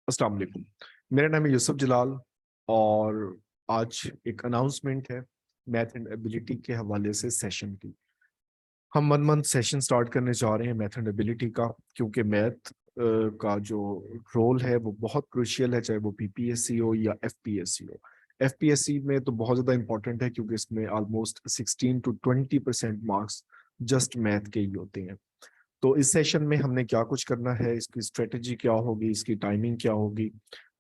अस्सलाम वालेकुम। मेरा नाम है यूसुफ जलाल और आज एक अनाउंसमेंट है मैथ एंड एबिलिटी के हवाले से सेशन की। हम 1 मंथ सेशन स्टार्ट करने जा रहे हैं मैथ एंड एबिलिटी का, क्योंकि मैथ का जो रोल है वो बहुत क्रूशियल है, चाहे वो पीपीएससी हो या एफपीएससी हो। एफपीएससी में तो बहुत ज़्यादा इंपॉर्टेंट है क्योंकि इसमें almost 16 to 20% marks just math के ही होते हैं। तो इस सेशन में हमने क्या कुछ करना है, इसकी स्ट्रेटजी क्या होगी, इसकी टाइमिंग क्या होगी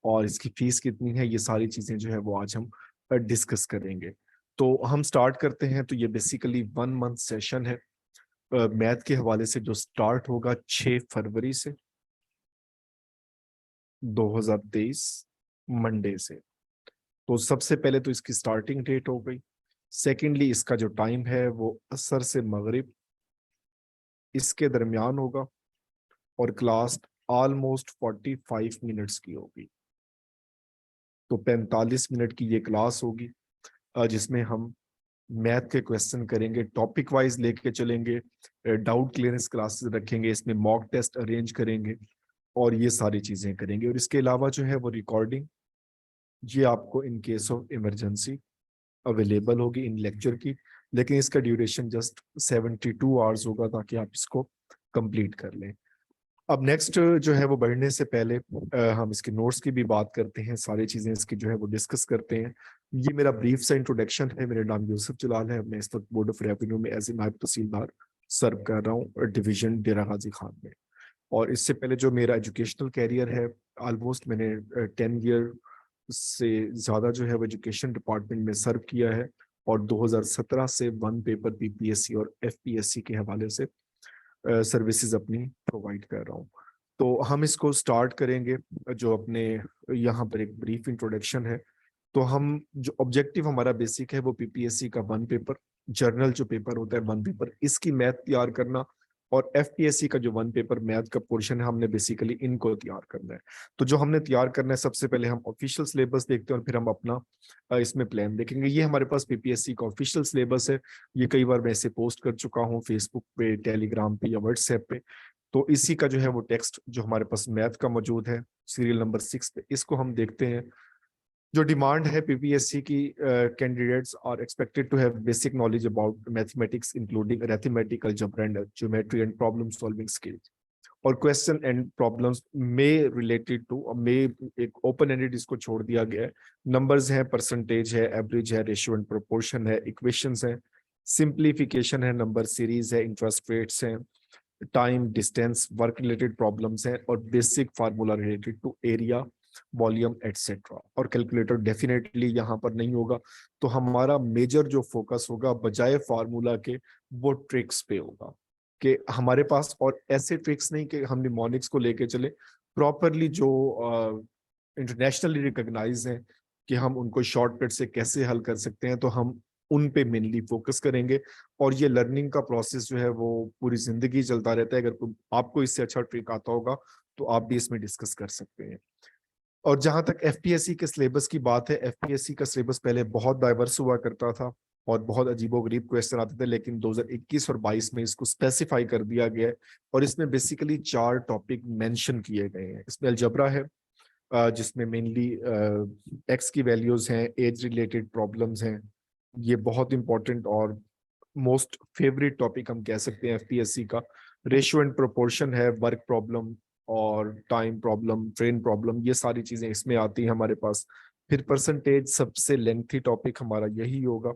और इसकी फीस कितनी है, ये सारी चीज़ें जो है वो आज हम डिस्कस करेंगे। तो हम स्टार्ट करते हैं। तो ये बेसिकली 1 मंथ सेशन है मैथ के हवाले से, जो स्टार्ट होगा 6 फरवरी से 2023 मंडे से। तो सबसे पहले तो इसकी स्टार्टिंग डेट हो गई। सेकेंडली इसका जो टाइम है वो असर से मगरिब इसके दरमियान होगा और क्लास ऑलमोस्ट 45 मिनट्स की होगी। तो 45 मिनट की ये क्लास होगी जिसमें हम मैथ के क्वेश्चन करेंगे, टॉपिक वाइज लेके चलेंगे, डाउट क्लियरेंस क्लासेस रखेंगे, इसमें मॉक टेस्ट अरेंज करेंगे और ये सारी चीज़ें करेंगे। और इसके अलावा जो है वो रिकॉर्डिंग ये आपको in case of emergency available होगी इन लेक्चर की, लेकिन इसका ड्यूरेशन जस्ट 72 आवर्स होगा ताकि आप इसको कंप्लीट कर लें। अब नेक्स्ट जो है वो बढ़ने से पहले हम इसके नोट्स की भी बात करते हैं, सारी चीज़ें इसकी जो है वो डिस्कस करते हैं। ये मेरा ब्रीफ सा इंट्रोडक्शन है। मेरा नाम यूसुफ जलाल है। मैं इस वक्त बोर्ड ऑफ रेवेन्यू में एज ए नायब तहसीलदार सर्व कर रहा हूँ डिवीजन डेरा गाजी खान में। और इससे पहले जो मेरा एजुकेशनल कैरियर है, ऑलमोस्ट मैंने 10 ईयर से ज़्यादा जो है वो एजुकेशन डिपार्टमेंट में सर्व किया है और 2017 से 1 पेपर पीपीएससी और एफपीएससी के हवाले से सर्विसेज अपनी प्रोवाइड कर रहा हूँ। तो हम इसको स्टार्ट करेंगे। जो अपने यहाँ पर एक ब्रीफ इंट्रोडक्शन है। तो हम जो ऑब्जेक्टिव हमारा बेसिक है वो पीपीएससी का 1 पेपर, जर्नल जो पेपर होता है 1 पेपर, इसकी मैथ तैयार करना, और एफपीएससी का जो 1 पेपर मैथ का पोर्शन है हमने बेसिकली इनको तैयार करना है। तो जो हमने तैयार करना है, सबसे पहले हम ऑफिशियल सिलेबस देखते हैं और फिर हम अपना इसमें प्लान देखेंगे। ये हमारे पास पीपीएससी का ऑफिशियल सिलेबस है। ये कई बार मैं इसे पोस्ट कर चुका हूँ फेसबुक पे, टेलीग्राम पे या व्हाट्सएप पे। तो इसी का जो है वो टेक्स्ट जो हमारे पास मैथ का मौजूद है सीरियल नंबर 6 पे, इसको हम देखते हैं। जो डिमांड है पीपीएससी की, candidates are expected to have basic knowledge about mathematics including arithmetic, algebra and geometry and problem solving skills. और क्वेश्चन एंड प्रॉब्लम्स में रिलेटेड टू में एक ओपन एंडेड इसको छोड़ दिया गया है। नंबर्स हैं, परसेंटेज है, एवरेज है, रेशियो एंड प्रोपोर्शन है, इक्वेशंस है, सिंप्लीफिकेशन है, नंबर सीरीज है, इंटरेस्ट रेट्स हैं, time, distance, work related problems हैं और basic formula related to area, volume etcetera. और कैलकुलेटर डेफिनेटली यहाँ पर नहीं होगा। तो हमारा मेजर जो फोकस होगा बजाय फार्मूला के वो ट्रिक्स पे होगा, कि हमारे पास और ऐसे ट्रिक्स नहीं कि हम निमोनिक्स को लेके चले, प्रॉपरली जो इंटरनेशनली रिकॉग्नाइज हैं कि हम उनको शॉर्टकट से कैसे हल कर सकते हैं, तो हम उन पे मेनली फोकस करेंगे। और ये लर्निंग का प्रोसेस जो है वो पूरी जिंदगी चलता रहता है। अगर आपको इससे अच्छा ट्रिक आता होगा तो आप भी इसमें डिस्कस कर सकते हैं। और जहां तक एफपीएससी के सिलेबस की बात है, एफपीएससी का सिलेबस पहले बहुत डाइवर्स हुआ करता था और बहुत अजीबोगरीब क्वेश्चन आते थे, लेकिन 2021 और 22 में इसको स्पेसिफाई कर दिया गया है। और इसमें बेसिकली 4 टॉपिक मेंशन किए गए हैं। इसमें अलजबरा है, जिसमें मेनली एक्स की वैल्यूज हैं, एज रिलेटेड प्रॉब्लम्स हैं। ये बहुत इंपॉर्टेंट और मोस्ट फेवरेट टॉपिक हम कह सकते हैं एफपीएससी का। रेशियो एंड प्रोपोर्शन है, वर्क प्रॉब्लम और टाइम प्रॉब्लम, ट्रेन प्रॉब्लम, ये सारी चीजें इसमें आती हैं हमारे पास। फिर परसेंटेज, सबसे लेंथी टॉपिक हमारा यही होगा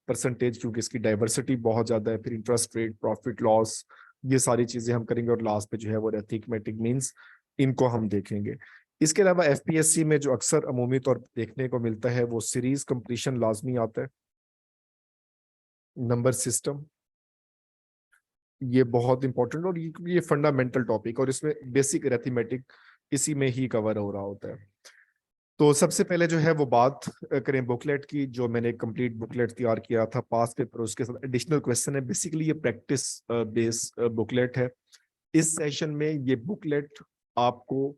परसेंटेज, क्योंकि इसकी डाइवर्सिटी बहुत ज्यादा है। फिर इंटरेस्ट रेट, प्रॉफिट लॉस, ये सारी चीजें हम करेंगे। और लास्ट पे जो है वो अरिथमेटिक मीन्स, इनको हम देखेंगे। इसके अलावा एफपीएससी में जो अक्सर अमूमी तौर पर देखने को मिलता है वो सीरीज कंप्लीशन लाजमी आता है, नंबर सिस्टम, ये बहुत इंपॉर्टेंट और ये फंडामेंटल टॉपिक, और इसमें बेसिक अरिथमेटिक इसी में ही कवर हो रहा होता है। तो सबसे पहले जो है वो बात करें बुकलेट की। जो मैंने कंप्लीट बुकलेट तैयार किया था पास पेपर, उसके साथ एडिशनल क्वेश्चन है। बेसिकली ये प्रैक्टिस बेस बुकलेट है। इस सेशन में ये बुकलेट आपको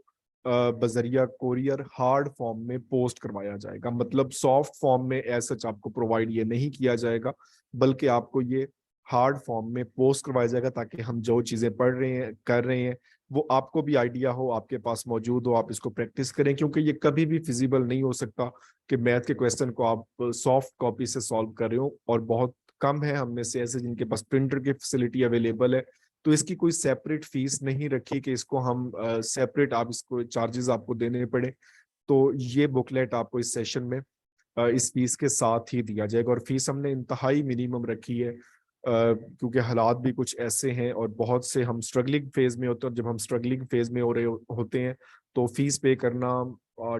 बजरिया कोरियर हार्ड फॉर्म में पोस्ट करवाया जाएगा। मतलब सॉफ्ट फॉर्म में एज सच आपको प्रोवाइड ये नहीं किया जाएगा, बल्कि आपको ये हार्ड फॉर्म में पोस्ट करवाया जाएगा, ताकि हम जो चीजें पढ़ रहे हैं, कर रहे हैं, वो आपको भी आइडिया हो, आपके पास मौजूद हो, आप इसको प्रैक्टिस करें, क्योंकि ये कभी भी फिजिबल नहीं हो सकता कि मैथ के क्वेश्चन को आप सॉफ्ट कॉपी से सॉल्व कर रहे हो, और बहुत कम है हम में से ऐसे जिनके पास प्रिंटर की फैसिलिटी अवेलेबल है। तो इसकी कोई सेपरेट फीस नहीं रखी कि इसको हम सेपरेट आप इसको चार्जेस आपको देने पड़े। तो ये बुकलेट आपको इस सेशन में इस फीस के साथ ही दिया जाएगा, और फीस हमने इंतहाई मिनिमम रखी है, क्योंकि हालात भी कुछ ऐसे हैं और बहुत से हम स्ट्रगलिंग फेज में होते हैं, और जब हम स्ट्रगलिंग फेज में होते हैं तो फीस पे करना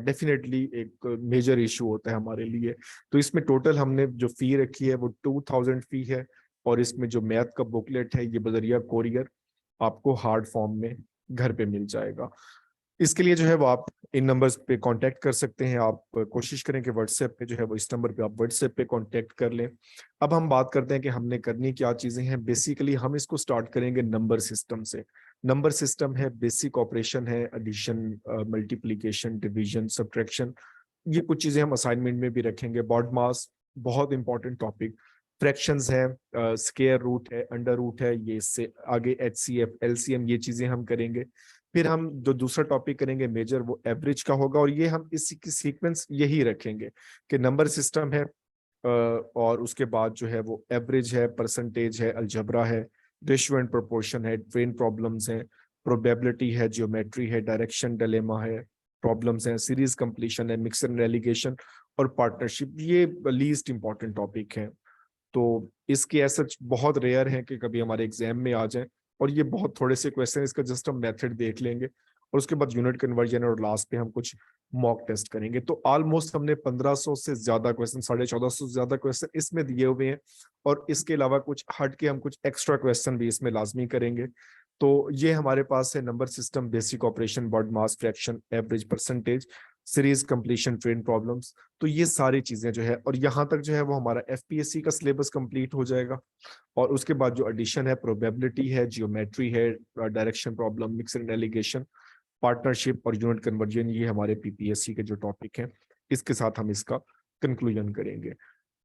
डेफिनेटली एक मेजर इशू होता है हमारे लिए। तो इसमें टोटल हमने जो फी रखी है वो 2000 फी है, और इसमें जो मैथ का बुकलेट है ये बजरिया कोरियर आपको हार्ड फॉर्म में घर पे मिल जाएगा। इसके लिए जो है वो आप इन नंबर्स पे कांटेक्ट कर सकते हैं। आप कोशिश करें कि व्हाट्सएप पे जो है वो इस नंबर पे आप व्हाट्सएप पे कांटेक्ट कर लें। अब हम बात करते हैं कि हमने करनी क्या चीजें हैं। बेसिकली हम इसको स्टार्ट करेंगे नंबर सिस्टम से। नंबर सिस्टम है बेसिक ऑपरेशन है, एडिशन, मल्टीप्लीकेशन, डिवीजन, सब्ट्रैक्शन। ये कुछ चीजें हम असाइनमेंट में भी रखेंगे। बॉड मास बहुत इंपॉर्टेंट टॉपिक। फ्रैक्शंस है, स्क्वायर रूट है, अंडर रूट है, ये इससे आगे एचसीएफ, एलसीएम, ये चीजें हम करेंगे। फिर हम जो दूसरा टॉपिक करेंगे मेजर, वो एवरेज का होगा, और ये हम इसी की सीक्वेंस यही रखेंगे कि नंबर सिस्टम है, और उसके बाद जो है वो एवरेज है, परसेंटेज है, अलजबरा है, रेशियो एंड प्रोपोर्शन है, ट्रेन प्रॉब्लम्स हैं, प्रोबेबिलिटी है, जियोमेट्री है, डायरेक्शन डिलेमा है, प्रॉब्लम्स हैं, सीरीज कंप्लीशन है, मिक्सर एंड एलिगेशन, और पार्टनरशिप। ये लीस्ट इंपॉर्टेंट टॉपिक है। तो इसके ऐसा बहुत रेयर है कि कभी हमारे एग्जाम में आ जाए, और ये बहुत थोड़े से क्वेश्चन, इसका जस्ट हम मेथड देख लेंगे, और उसके बाद यूनिट कन्वर्जन, और लास्ट पे हम कुछ मॉक टेस्ट करेंगे। तो ऑलमोस्ट हमने 1500 से ज्यादा क्वेश्चन, 1450 से ज्यादा क्वेश्चन इसमें दिए हुए हैं, और इसके अलावा कुछ हट के हम कुछ एक्स्ट्रा क्वेश्चन भी इसमें लाजमी करेंगे। तो ये हमारे पास है number system, basic operation, BODMAS, fraction, average, percentage, series completion, train problems. तो ये सारी चीजें जो है, और यहाँ तक जो है वो हमारा एफपीएससी का सिलेबस कंप्लीट हो जाएगा। और उसके बाद जो एडिशन है, प्रोबेबिलिटी है, जियोमेट्री है, direction problem, mixer and allegation, partnership और यूनिट कन्वर्जन, ये हमारे पीपीएससी के जो टॉपिक हैं, इसके साथ हम इसका कंक्लूजन करेंगे।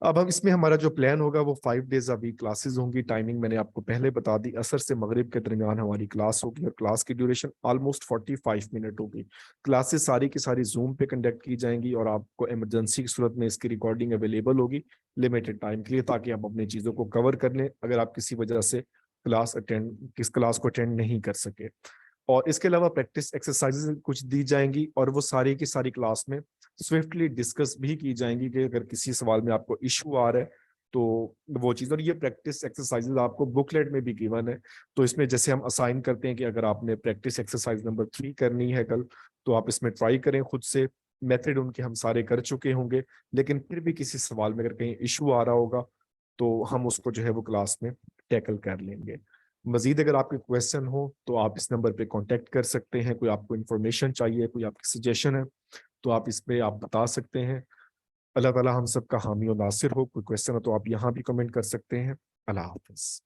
अब हम इसमें हमारा जो प्लान होगा वो 5 डेज अ वीक क्लासेस होंगी। टाइमिंग मैंने आपको पहले बता दी, असर से मगरिब के दरमियान हमारी क्लास होगी, और क्लास की ड्यूरेशन ऑलमोस्ट 45 मिनट होगी। क्लासेस सारी की सारी जूम पे कंडक्ट की जाएंगी, और आपको इमरजेंसी की सूरत में इसकी रिकॉर्डिंग अवेलेबल होगी लिमिटेड टाइम के लिए, ताकि आप अपनी चीज़ों को कवर कर लें अगर आप किसी वजह से क्लास को अटेंड नहीं कर सके। और इसके अलावा प्रैक्टिस एक्सरसाइजेज कुछ दी जाएंगी, और वो सारी की सारी क्लास में स्विफ्टली डिस्कस भी की जाएंगी कि अगर किसी सवाल में आपको इशू आ रहा है तो वो चीज़। और ये प्रैक्टिस एक्सरसाइजेज आपको बुकलेट में भी गिवन है। तो इसमें जैसे हम असाइन करते हैं कि अगर आपने प्रैक्टिस एक्सरसाइज नंबर 3 करनी है कल, तो आप इसमें ट्राई करें खुद से। मेथड उनके हम सारे कर चुके होंगे, लेकिन फिर भी किसी सवाल में अगर कहीं इशू आ रहा होगा तो हम उसको जो है वो क्लास में टैकल कर लेंगे। मजीद अगर आपके क्वेश्चन हो तो आप इस नंबर पे कांटेक्ट कर सकते हैं। कोई आपको इन्फॉर्मेशन चाहिए, कोई आपकी सजेशन है, तो आप इस पे आप बता सकते हैं। अल्लाह ताला हम सब का हामी और नासिर हो। कोई क्वेश्चन हो तो आप यहाँ भी कमेंट कर सकते हैं। अल्लाह हाफिज।